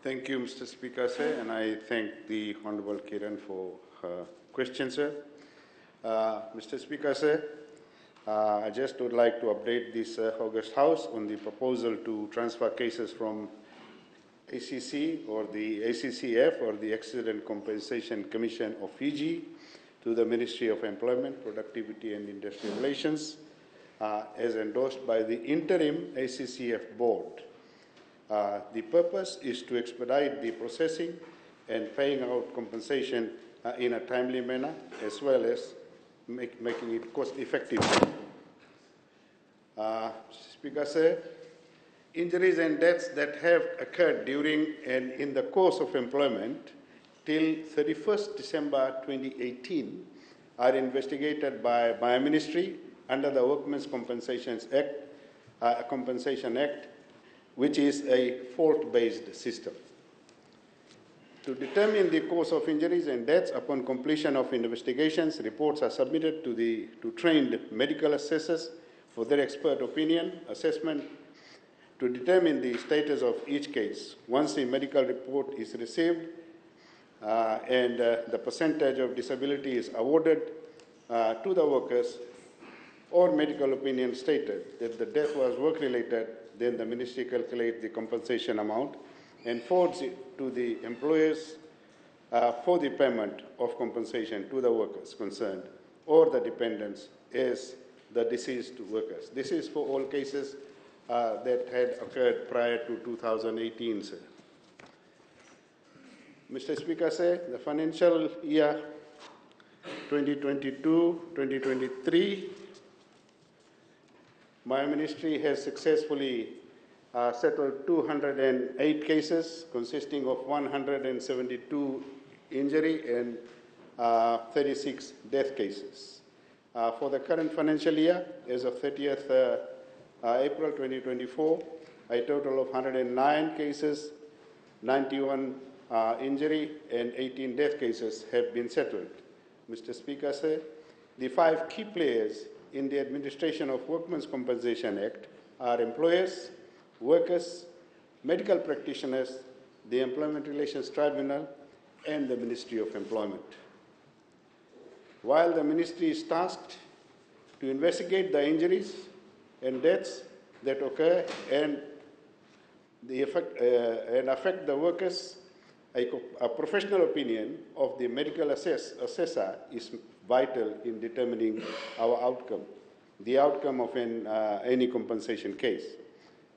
Thank you, Mr. Speaker, sir, and I thank the Honourable Kiran for her question, sir. Mr. Speaker, sir, I just would like to update this August House on the proposal to transfer cases from ACC or the ACCF or the Accident Compensation Commission of Fiji to the Ministry of Employment, Productivity and Industrial Relations as endorsed by the interim ACCF board. The purpose is to expedite the processing and paying out compensation in a timely manner, as well as making it cost-effective. Speaker, sir, injuries and deaths that have occurred during and in the course of employment till 31st December 2018 are investigated by my ministry under the Workmen's Compensation Act, which is a fault-based system. To determine the cause of injuries and deaths upon completion of investigations, reports are submitted to trained medical assessors for their expert opinion, assessment, to determine the status of each case. Once the medical report is received and the percentage of disability is awarded to the workers, or medical opinion stated that the death was work-related, then the ministry calculates the compensation amount and forwards it to the employers for the payment of compensation to the workers concerned or the dependents as the deceased workers. This is for all cases that had occurred prior to 2018, sir. Mr. Speaker, sir, the financial year 2022-2023, my ministry has successfully settled 208 cases consisting of 172 injury and 36 death cases. For the current financial year, as of 30th April 2024, a total of 109 cases, 91 injury and 18 death cases have been settled. Mr. Speaker, sir, the 5 key players in the administration of Workmen's Compensation Act are employers, workers, medical practitioners, the Employment Relations Tribunal, and the Ministry of Employment. While the ministry is tasked to investigate the injuries and deaths that occur and affect the workers, a professional opinion of the medical assessor is vital in determining our outcome, the outcome of any compensation case.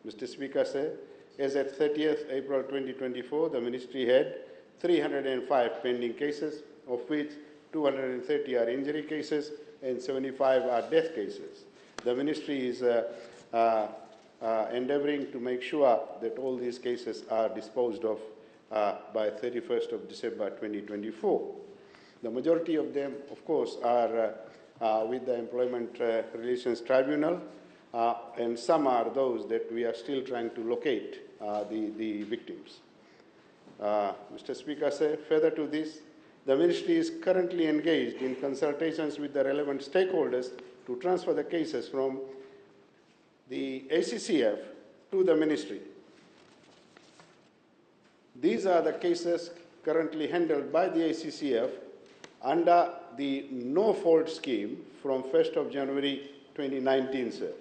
Mr. Speaker, sir, as at 30th April 2024, the ministry had 305 pending cases, of which 230 are injury cases and 75 are death cases. The ministry is endeavoring to make sure that all these cases are disposed of by 31st of December 2024. The majority of them, of course, are with the Employment Relations Tribunal, and some are those that we are still trying to locate the victims. Mr. Speaker, sir, further to this, the ministry is currently engaged in consultations with the relevant stakeholders to transfer the cases from the ACCF to the ministry. These are the cases currently handled by the ACCF under the no-fault scheme from 1st of January 2019, sir.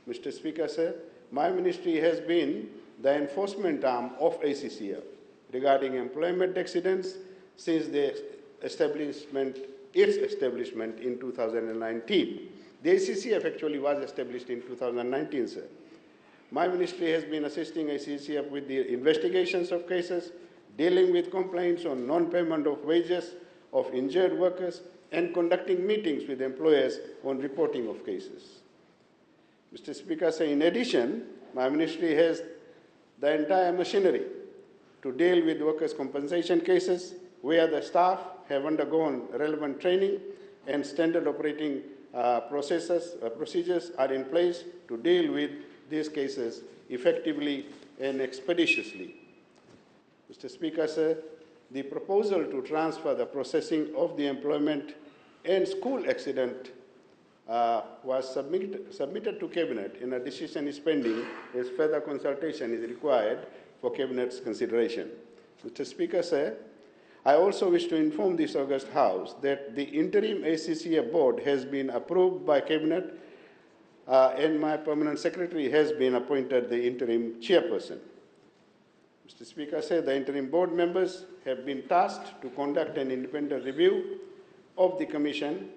Mr. Speaker, sir, my ministry has been the enforcement arm of ACCF regarding employment accidents since its establishment in 2019. The ACCF actually was established in 2019, sir. My ministry has been assisting ACCF with the investigations of cases, dealing with complaints on non-payment of wages of injured workers, and conducting meetings with employers on reporting of cases. Mr. Speaker, sir, in addition, my ministry has the entire machinery to deal with workers' compensation cases where the staff have undergone relevant training and standard operating procedures are in place to deal with these cases effectively and expeditiously. Mr. Speaker, sir, the proposal to transfer the processing of the employment and school accident was submitted to Cabinet, and a decision is pending as further consultation is required for Cabinet's consideration. Mr. Speaker, sir, I also wish to inform this august House that the interim ACCF board has been approved by Cabinet and my permanent secretary has been appointed the interim chairperson. Mr. Speaker, sir, the interim board members have been tasked to conduct an independent review of the commission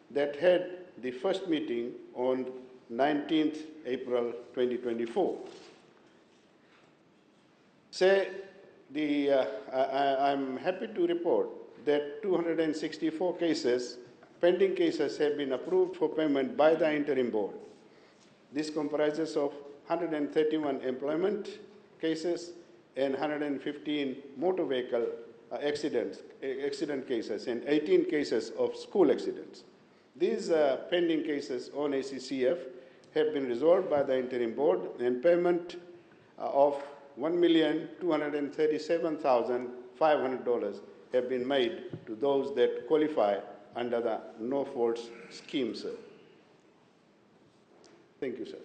that had the first meeting on 19th April 2024. Sir, I'm happy to report that 264 pending cases have been approved for payment by the interim board. This comprises of 131 employment cases and 115 motor vehicle accident cases and 18 cases of school accidents. These pending cases on ACCF have been resolved by the interim board, and payment of $1,237,500 have been made to those that qualify under the no faults scheme, sir. Thank you, sir.